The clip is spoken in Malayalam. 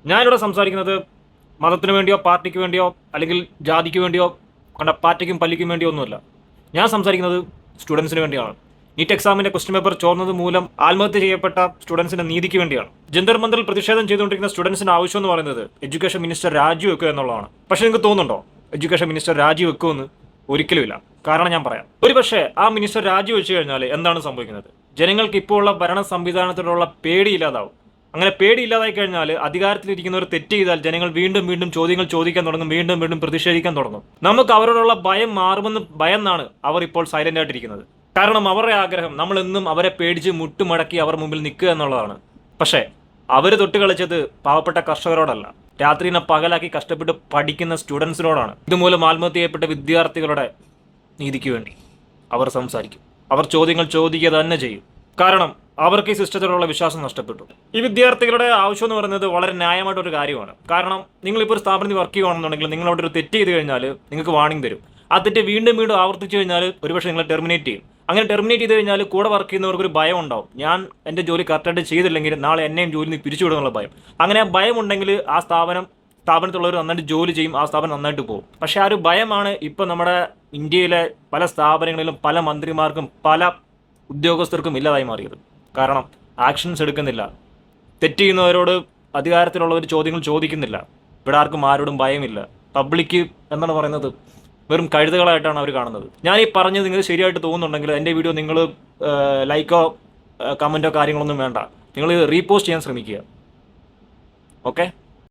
ഞാനിവിടെ സംസാരിക്കുന്നത് മതത്തിന് വേണ്ടിയോ പാർട്ടിക്ക് വേണ്ടിയോ അല്ലെങ്കിൽ ജാതിക്ക് വേണ്ടിയോ കണ്ട പാർട്ടിക്കും പള്ളിക്കും വേണ്ടിയോ ഒന്നുമല്ല. ഞാൻ സംസാരിക്കുന്നത് സ്റ്റുഡൻസിന് വേണ്ടിയാണ്. നീറ്റ് എക്സാമിന്റെ ക്വസ്റ്റ്യൻ പേപ്പർ ചോർന്നത് മൂലം ആത്മഹത്യ ചെയ്യപ്പെട്ട സ്റ്റുഡൻസിന്റെ നീതിക്ക് വേണ്ടിയാണ്. ജന്തർ മന്ദിറിൽ പ്രതിഷേധം ചെയ്തുകൊണ്ടിരിക്കുന്ന സ്റ്റുഡൻസിന്റെ ആവശ്യം എന്ന് പറയുന്നത് എഡ്യൂക്കേഷൻ മിനിസ്റ്റർ രാജിവെക്കുക എന്നുള്ളതാണ്. പക്ഷേ നിങ്ങൾക്ക് തോന്നുന്നുണ്ടോ എഡ്യൂക്കേഷൻ മിനിസ്റ്റർ രാജിവെക്കുമെന്ന്? ഒരിക്കലുമില്ല. കാരണം ഞാൻ പറയാം. ഒരുപക്ഷെ ആ മിനിസ്റ്റർ രാജിവെച്ചു കഴിഞ്ഞാൽ എന്താണ് സംഭവിക്കുന്നത്? ജനങ്ങൾക്ക് ഇപ്പോൾ ഉള്ള ഭരണ സംവിധാനത്തോടുള്ള പേടിയില്ലാതാവും. അങ്ങനെ പേടിയില്ലാതായി കഴിഞ്ഞാൽ അധികാരത്തിലിരിക്കുന്നവർ തെറ്റ് ചെയ്താൽ ജനങ്ങൾ വീണ്ടും വീണ്ടും ചോദ്യങ്ങൾ ചോദിക്കാൻ തുടങ്ങും, വീണ്ടും വീണ്ടും പ്രതിഷേധിക്കാൻ തുടങ്ങും. നമുക്ക് അവരോടുള്ള ഭയം മാറുമെന്ന് ഭയന്നാണ് അവർ ഇപ്പോൾ സൈലന്റ് ആയിട്ടിരിക്കുന്നത്. കാരണം അവരുടെ ആഗ്രഹം നമ്മൾ എന്നും അവരെ പേടിച്ച് മുട്ടുമടക്കി അവർ മുമ്പിൽ നിൽക്കുക എന്നുള്ളതാണ്. പക്ഷേ അവർ തൊട്ട് കളിച്ചത് പാവപ്പെട്ട കർഷകരോടല്ല, രാത്രിനെ പകലാക്കി കഷ്ടപ്പെട്ട് പഠിക്കുന്ന സ്റ്റുഡൻസിനോടാണ്. ഇതുമൂലം ആത്മഹത്യ ചെയ്യപ്പെട്ട വിദ്യാർത്ഥികളുടെ നീതിക്ക് വേണ്ടി അവർ സംസാരിക്കും. അവർ ചോദ്യങ്ങൾ ചോദിക്കുക തന്നെ ചെയ്യും. കാരണം അവർക്ക് ഈ സിസ്റ്റത്തിലുള്ള വിശ്വാസം നഷ്ടപ്പെട്ടു. ഈ വിദ്യാർത്ഥികളുടെ ആവശ്യം എന്ന് പറയുന്നത് വളരെ ന്യായമായിട്ടൊരു കാര്യമാണ്. കാരണം നിങ്ങളിപ്പോൾ ഒരു സ്ഥാപനത്തിൽ വർക്ക് ചെയ്യുകയാണെന്നുണ്ടെങ്കിൽ നിങ്ങൾ അവിടെ ഒരു തെറ്റ് ചെയ്ത് കഴിഞ്ഞാൽ നിങ്ങൾക്ക് വാണിംഗ് തരും. ആ തെറ്റ് വീണ്ടും വീണ്ടും ആവർത്തിച്ചു കഴിഞ്ഞാൽ ഒരുപക്ഷെ നിങ്ങൾ ടെർമിനേറ്റ് ചെയ്യും. അങ്ങനെ ടെർമിനേറ്റ് ചെയ്ത് കഴിഞ്ഞാൽ കൂടെ വർക്ക് ചെയ്യുന്നവർക്ക് ഒരു ഭയം ഉണ്ടാവും. ഞാൻ എൻ്റെ ജോലി കറക്റ്റായിട്ട് ചെയ്തില്ലെങ്കിൽ നാളെ എന്നെയും ജോലി നിന്ന് പിരിച്ചുവിടുന്നുള്ള ഭയം. അങ്ങനെ ഭയം ഉണ്ടെങ്കിൽ ആ സ്ഥാപനത്തുള്ളവർ നന്നായിട്ട് ജോലി ചെയ്യും, ആ സ്ഥാപനം നന്നായിട്ട് പോകും. പക്ഷേ ആ ഒരു ഭയമാണ് ഇപ്പോൾ നമ്മുടെ ഇന്ത്യയിലെ പല സ്ഥാപനങ്ങളിലും പല മന്ത്രിമാർക്കും പല ഉദ്യോഗസ്ഥർക്കും ഇല്ലാതായി മാറിയത്. കാരണം ആക്ഷൻസ് എടുക്കുന്നില്ല. തെറ്റ് ചെയ്യുന്നവരോട് അധികാരത്തിലുള്ളവർ ചോദ്യങ്ങൾ ചോദിക്കുന്നില്ല. ഇവിടെ ആർക്കും ആരോടും ഭയമില്ല. പബ്ലിക്ക് എന്താണ് പറയുന്നത്, വെറും കഴുതുകളായിട്ടാണ് അവർ കാണുന്നത്. ഞാൻ ഈ പറഞ്ഞത് നിങ്ങൾക്ക് ശരിയായിട്ട് തോന്നുന്നുണ്ടെങ്കിൽ എൻ്റെ വീഡിയോ നിങ്ങൾ ലൈക്കോ കമൻറ്റോ കാര്യങ്ങളൊന്നും വേണ്ട, നിങ്ങൾ റീപോസ്റ്റ് ചെയ്യാൻ ശ്രമിക്കുക. ഓക്കെ.